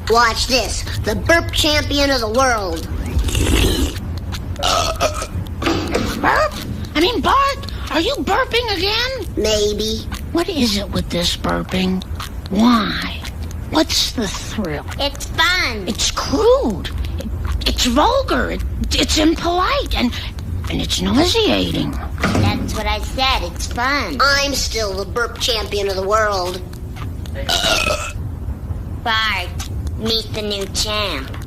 Watch this. The burp champion of the world. Burp? I mean, Bart, are you burping again? Maybe. What is it with this burping? Why? What's the thrill? It's fun. It's crude. It's vulgar. It's impolite. And it's nauseating. That's what I said. It's fun. I'm still the burp champion of the world. Bart, meet the new champ.